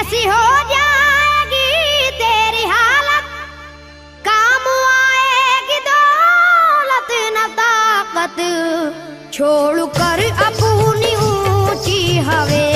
ऐसी हो जाएगी तेरी हालत, काम आएगी दौलत न ताकत, छोड़ कर अपनी ऊंची हवे